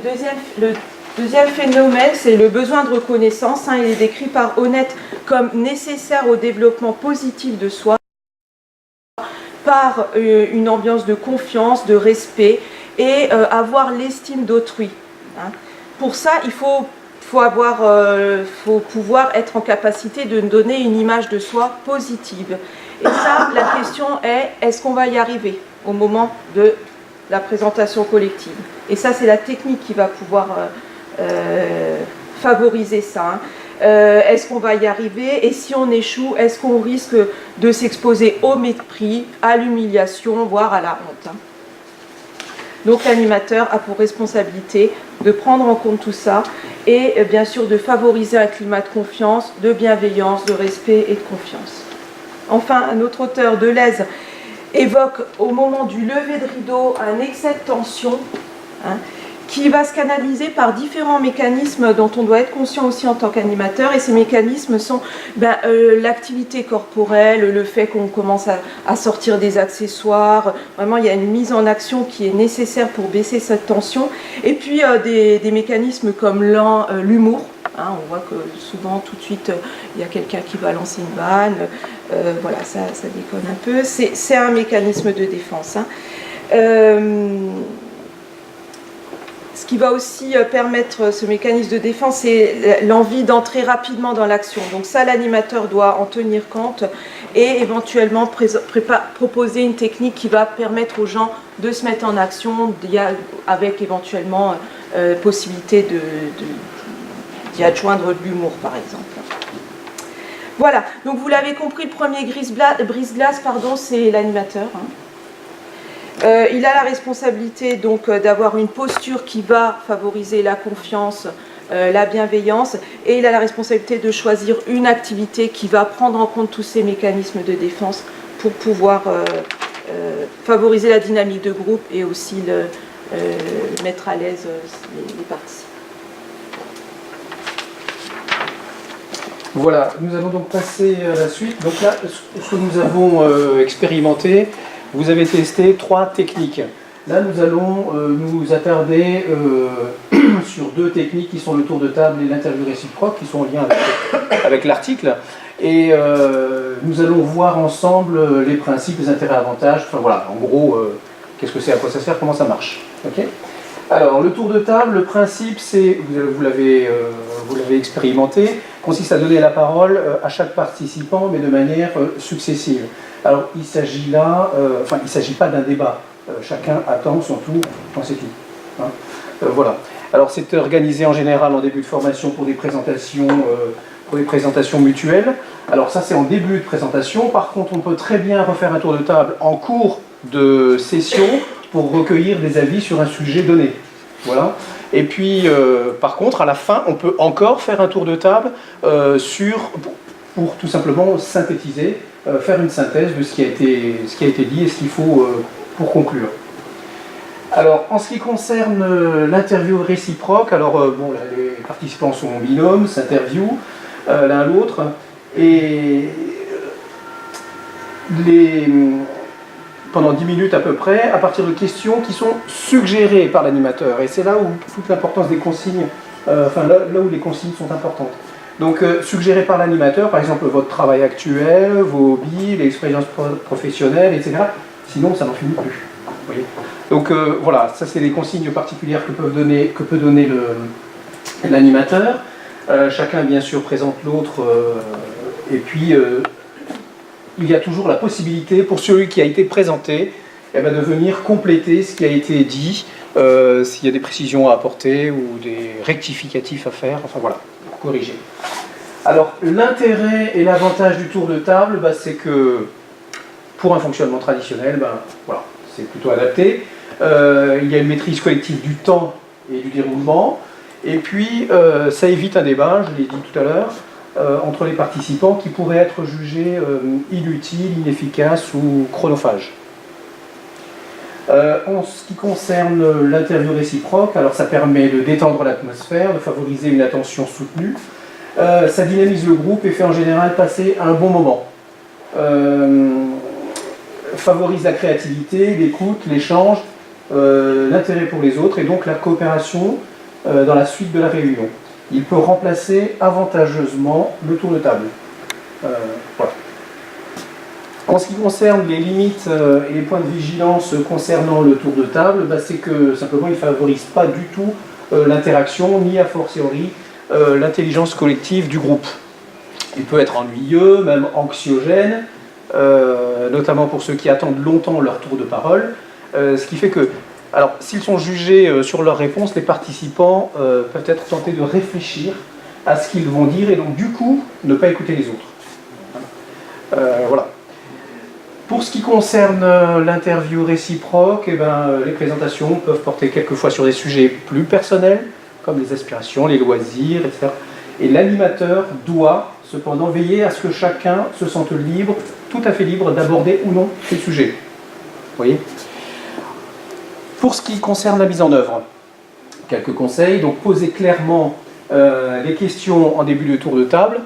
deuxième phénomène, c'est le besoin de reconnaissance. Hein, il est décrit par Honnête comme nécessaire au développement positif de soi, par une ambiance de confiance, de respect et avoir l'estime d'autrui. Hein. Pour ça, il faut pouvoir être en capacité de donner une image de soi positive. Et ça, la question est, est-ce qu'on va y arriver au moment de la présentation collective? Et ça, c'est la technique qui va pouvoir favoriser ça. Hein. Est-ce qu'on va y arriver? Et si on échoue, est-ce qu'on risque de s'exposer au mépris, à l'humiliation, voire à la honte? Hein. Donc l'animateur a pour responsabilité de prendre en compte tout ça et bien sûr de favoriser un climat de confiance, de bienveillance, de respect et de confiance. Enfin, un autre auteur, Deleuze, évoque au moment du lever de rideau un excès de tension, hein, qui va se canaliser par différents mécanismes dont on doit être conscient aussi en tant qu'animateur. Et ces mécanismes sont l'activité corporelle, le fait qu'on commence à sortir des accessoires. Vraiment, il y a une mise en action qui est nécessaire pour baisser cette tension. Et puis, des mécanismes comme l'humour. Hein, on voit que souvent, tout de suite, il y a quelqu'un qui va lancer une vanne. Voilà, ça déconne un peu. C'est un mécanisme de défense. Hein. Ce qui va aussi permettre ce mécanisme de défense, c'est l'envie d'entrer rapidement dans l'action. Donc ça, l'animateur doit en tenir compte et éventuellement proposer une technique qui va permettre aux gens de se mettre en action, avec éventuellement possibilité d'y adjoindre de l'humour, par exemple. Voilà, donc vous l'avez compris, le premier brise-glace, c'est l'animateur. Hein. Il a la responsabilité donc d'avoir une posture qui va favoriser la confiance, la bienveillance, et il a la responsabilité de choisir une activité qui va prendre en compte tous ces mécanismes de défense pour pouvoir favoriser la dynamique de groupe et aussi mettre à l'aise les participants. Voilà, nous allons donc passer à la suite. Donc là, ce que nous avons expérimenté, vous avez testé 3 techniques. Là, nous allons nous attarder sur 2 techniques qui sont le tour de table et l'interview réciproque, qui sont en lien avec l'article. Et nous allons voir ensemble les principes, les intérêts, avantages. Enfin voilà, en gros, qu'est-ce que c'est, à quoi ça sert, comment ça marche. Okay. Alors, le tour de table, le principe, c'est, vous l'avez expérimenté, consiste à donner la parole à chaque participant, mais de manière successive. Alors, il s'agit là, il ne s'agit pas d'un débat. Chacun attend son tour quand c'est tout. Hein. Voilà. Alors, c'est organisé en général en début de formation pour des présentations mutuelles. Alors, ça, c'est en début de présentation. Par contre, on peut très bien refaire un tour de table en cours de session pour recueillir des avis sur un sujet donné. Voilà. Et puis, par contre, à la fin, on peut encore faire un tour de table pour tout simplement synthétiser, faire une synthèse de ce qui a été dit et ce qu'il faut pour conclure. Alors, en ce qui concerne l'interview réciproque, alors bon, là, les participants sont en binôme, s'interviewent l'un l'autre, et pendant 10 minutes à peu près, à partir de questions qui sont suggérées par l'animateur. Et c'est là où toute l'importance des consignes là où les consignes sont importantes. Donc, suggéré par l'animateur, par exemple, votre travail actuel, vos hobbies, l'expérience professionnelle, etc. Sinon, ça n'en finit plus. Vous voyez. Donc, voilà, ça, c'est les consignes particulières que peut donner l'animateur. Chacun, bien sûr, présente l'autre. Et puis, il y a toujours la possibilité, pour celui qui a été présenté, de venir compléter ce qui a été dit, s'il y a des précisions à apporter ou des rectificatifs à faire. Enfin, voilà, pour corriger. Alors, l'intérêt et l'avantage du tour de table, c'est que pour un fonctionnement traditionnel, voilà, c'est plutôt adapté. Il y a une maîtrise collective du temps et du déroulement. Et puis, ça évite un débat, je l'ai dit tout à l'heure, entre les participants qui pourraient être jugés inutiles, inefficaces ou chronophages. En ce qui concerne l'interview réciproque, alors ça permet de détendre l'atmosphère, de favoriser une attention soutenue. Ça dynamise le groupe et fait en général passer un bon moment. Favorise la créativité, l'écoute, l'échange, l'intérêt pour les autres et donc la coopération dans la suite de la réunion. Il peut remplacer avantageusement le tour de table. Voilà. En ce qui concerne les limites et les points de vigilance concernant le tour de table, c'est que simplement il ne favorise pas du tout l'interaction, ni a fortiori l'intelligence collective du groupe. Il peut être ennuyeux, même anxiogène, notamment pour ceux qui attendent longtemps leur tour de parole, ce qui fait que, alors s'ils sont jugés sur leurs réponses, les participants peuvent être tentés de réfléchir à ce qu'ils vont dire et donc du coup ne pas écouter les autres. Voilà. Pour ce qui concerne l'interview réciproque, les présentations peuvent porter quelquefois sur des sujets plus personnels, comme les aspirations, les loisirs, etc. Et l'animateur doit cependant veiller à ce que chacun se sente libre, tout à fait libre d'aborder ou non ces sujets. Vous voyez ? Pour ce qui concerne la mise en œuvre, quelques conseils. Donc, posez clairement les questions en début de tour de table.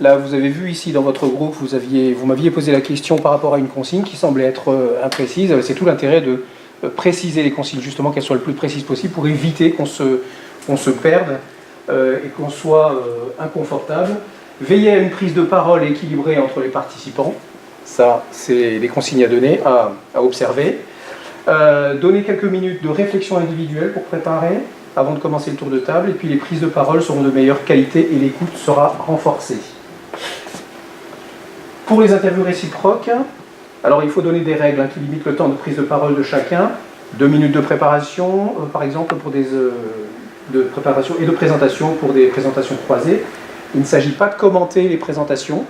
Là, vous avez vu ici dans votre groupe, vous m'aviez posé la question par rapport à une consigne qui semblait être imprécise. C'est tout l'intérêt de préciser les consignes, justement, qu'elles soient le plus précises possible pour éviter qu'on se perde et qu'on soit inconfortable. Veillez à une prise de parole équilibrée entre les participants. Ça, c'est les consignes à donner, à observer. Donnez quelques minutes de réflexion individuelle pour préparer avant de commencer le tour de table. Et puis les prises de parole seront de meilleure qualité et l'écoute sera renforcée. Pour les interviews réciproques, alors il faut donner des règles qui limitent le temps de prise de parole de chacun. 2 minutes de préparation, par exemple, pour de préparation et de présentation pour des présentations croisées. Il ne s'agit pas de commenter les présentations.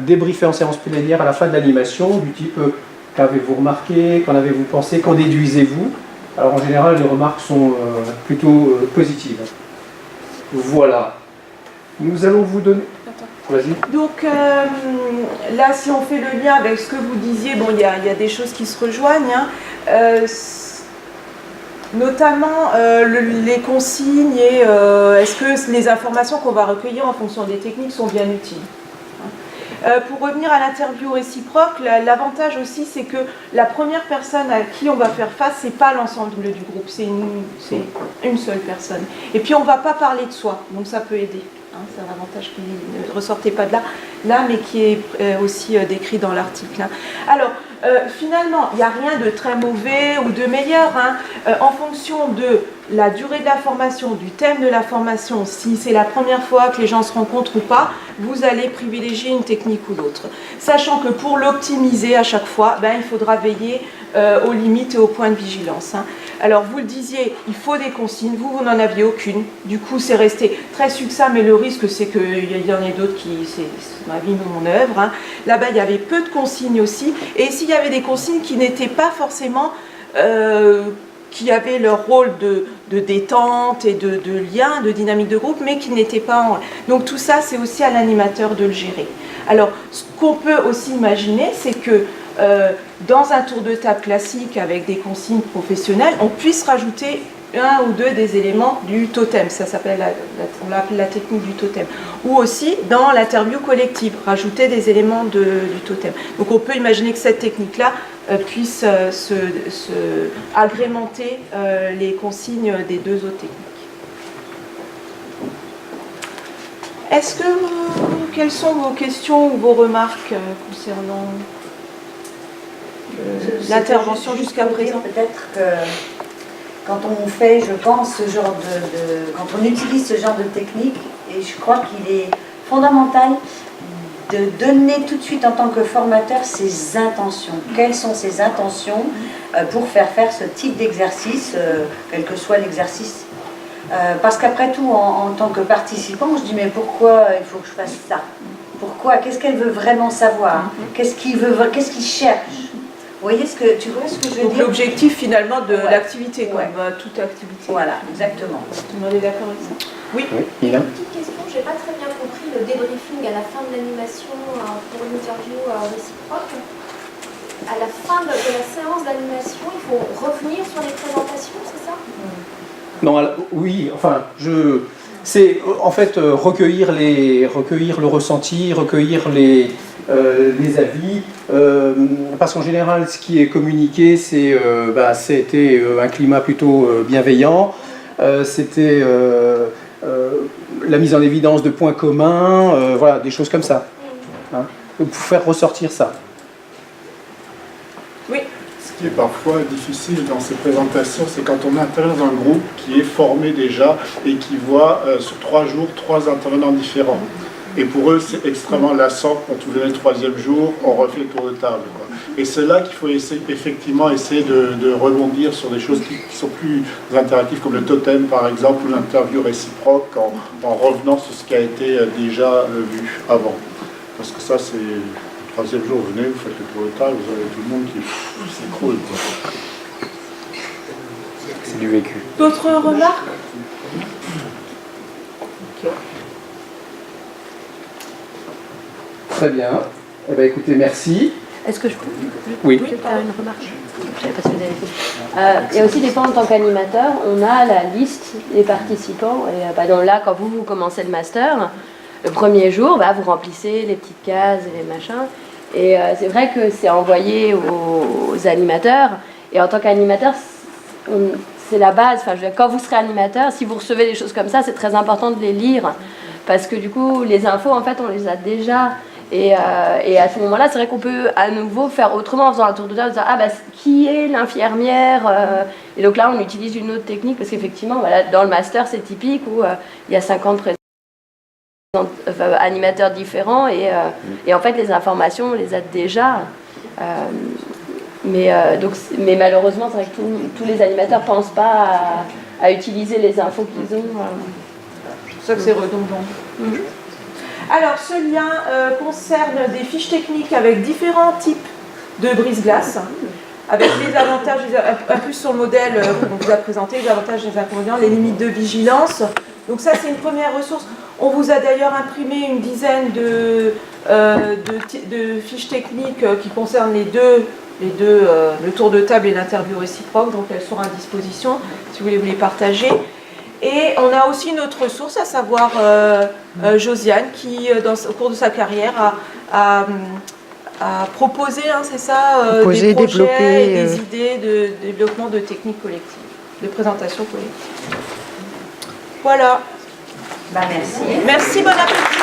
Débriefer en séance plénière à la fin de l'animation, du type qu'avez-vous remarqué, qu'en avez-vous pensé, qu'en déduisez-vous. Alors en général, les remarques sont plutôt positives. Voilà. Nous allons vous donner... Vas-y. Donc là, si on fait le lien avec ce que vous disiez, bon, il y a des choses qui se rejoignent, notamment les consignes et est-ce que les informations qu'on va recueillir en fonction des techniques sont bien utiles. Pour revenir à l'interview réciproque, l'avantage aussi, c'est que la première personne à qui on va faire face, c'est pas l'ensemble du groupe, c'est une seule personne. Et puis on va pas parler de soi, donc ça peut aider. C'est un avantage qui ne ressortait pas de là, mais qui est aussi décrit dans l'article. Alors, finalement, il n'y a rien de très mauvais ou de meilleur. En fonction de la durée de la formation, du thème de la formation, si c'est la première fois que les gens se rencontrent ou pas, vous allez privilégier une technique ou l'autre. Sachant que pour l'optimiser à chaque fois, il faudra veiller aux limites et aux points de vigilance. Alors, vous le disiez, il faut des consignes, vous n'en aviez aucune. Du coup, c'est resté très succinct, mais le risque, c'est qu'il y en ait d'autres qui, c'est ma vie, mon œuvre. Là-bas, il y avait peu de consignes aussi. Et s'il y avait des consignes qui n'étaient pas forcément... qui avaient leur rôle de détente et de lien, de dynamique de groupe, mais qui n'étaient pas en... Donc tout ça, c'est aussi à l'animateur de le gérer. Alors, ce qu'on peut aussi imaginer, c'est que dans un tour de table classique avec des consignes professionnelles, on puisse rajouter un ou deux des éléments du totem. Ça s'appelle, on l'appelle la technique du totem. Ou aussi, dans l'interview collective, rajouter des éléments du totem. Donc on peut imaginer que cette technique-là puisse agrémenter les consignes des deux autres techniques. Quelles sont vos questions ou vos remarques concernant l'intervention jusqu'à présent? Peut-être que quand on fait, je pense, ce genre quand on utilise ce genre de technique, et je crois qu'il est fondamental de donner tout de suite en tant que formateur ses intentions. Quelles sont ses intentions pour faire ce type d'exercice, quel que soit l'exercice. Parce qu'après tout, en tant que participant, je dis mais pourquoi il faut que je fasse ça? Pourquoi? Qu'est-ce qu'elle veut vraiment savoir? Qu'est-ce qu'il cherche? Vous voyez tu vois ce que je veux dire? L'objectif finalement de l'activité, comme toute activité. Voilà, exactement. Tout le monde est d'accord avec ça? Oui. Une petite question, je n'ai pas très bien compris le débriefing à la fin de l'animation pour une interview réciproque. À la fin de la séance d'animation, il faut revenir sur les présentations, c'est ça? Non, oui, enfin, c'est en fait recueillir le ressenti, recueillir les avis, parce qu'en général, ce qui est communiqué, c'était un climat plutôt bienveillant, c'était la mise en évidence de points communs, voilà, des choses comme ça, hein, pour faire ressortir ça. Oui. Ce qui est parfois difficile dans ces présentations, c'est quand on intervient dans un groupe qui est formé déjà et qui voit sur 3 jours 3 intervenants différents. Et pour eux, c'est extrêmement lassant. Quand vous venez le 3e jour, on refait le tour de table, quoi. Et c'est là qu'il faut effectivement essayer de rebondir sur des choses qui sont plus interactives, comme le totem par exemple, ou l'interview réciproque, en revenant sur ce qui a été déjà vu avant. Parce que ça, c'est le 3e jour, vous venez, vous faites le tour de table, vous avez tout le monde qui s'écroule. C'est du vécu. D'autres remarques? Ok. Très bien. Eh bien, écoutez, merci. Est-ce que je peux Oui. faire une remarque? Il y a aussi des fois, en tant qu'animateur, on a la liste des participants. Et donc là, quand vous commencez le master, le premier jour, vous remplissez les petites cases et les machins. Et c'est vrai que c'est envoyé aux animateurs. Et en tant qu'animateur, c'est la base. Enfin, quand vous serez animateur, si vous recevez des choses comme ça, c'est très important de les lire. Parce que du coup, les infos, en fait, on les a déjà. Et à ce moment-là, c'est vrai qu'on peut à nouveau faire autrement en faisant un tour de table, en disant qui est l'infirmière Et donc là, on utilise une autre technique parce qu'effectivement, voilà, dans le master, c'est typique où il y a 50 animateurs différents et en fait, les informations, on les a déjà. Mais malheureusement, c'est vrai que tous les animateurs ne pensent pas à utiliser les infos qu'ils ont. C'est pour ça que c'est redondant. Alors, ce lien concerne des fiches techniques avec différents types de brise-glace, avec les avantages, un plus sur le modèle qu'on vous a présenté, les avantages et les inconvénients, les limites de vigilance. Donc ça, c'est une première ressource. On vous a d'ailleurs imprimé une dizaine de fiches techniques qui concernent le tour de table et l'interview réciproque, donc elles sont à disposition si vous voulez vous les partager. Et on a aussi une autre ressource, à savoir Josiane, qui, au cours de sa carrière, a proposé, c'est ça, des projets et des idées de développement de techniques collectives, de présentation collective. Voilà. Merci. Merci, bon appétit.